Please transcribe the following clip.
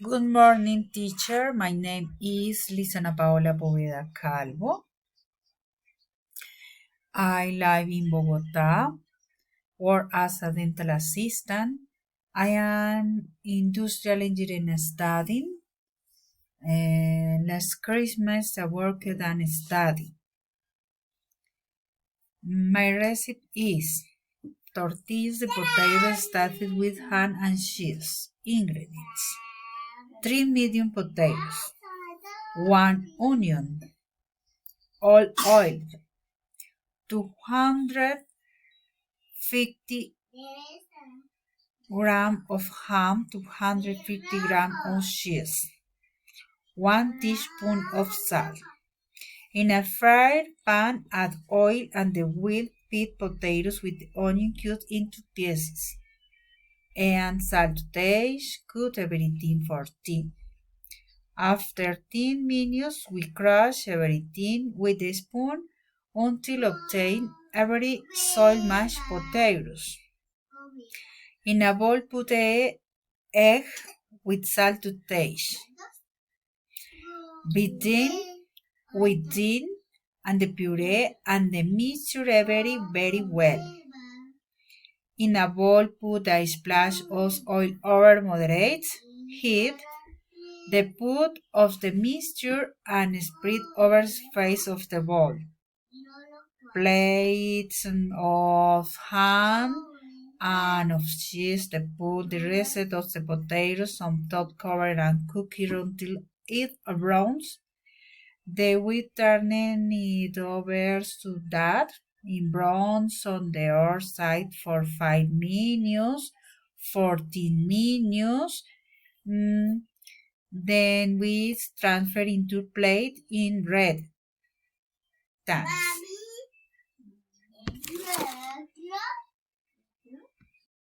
Good morning, teacher. My name is Lisana Paola Poveda Calvo. I live in Bogota, work as a dental assistant. I am industrial engineering studying. Last Christmas, I worked and studied. My recipe is tortillas de potato stuffed with ham and cheese. Ingredients: 3 medium potatoes, 1 onion, all oil, 250 grams of ham, 250 grams of cheese, 1 teaspoon of salt. In a fried pan, add oil and the well peeled potatoes with the onion cut into pieces, and salt to taste. Cook everything for 10. After 10 minutes, we crush everything with a spoon until obtain every soil mashed potatoes. In a bowl, put a egg with salt to taste. Beat in and the puree and the mixture very well. In a bowl, put a splash of oil over moderate heat. The put of the mixture and spread over the face of the bowl. Plates of ham and of cheese. They put the rest of the potatoes on top, cover and cook it until it browns. They will turn it over to that in browns on the other side for 5 minutes, 14 minutes. Then we transfer into plate in red. Thanks.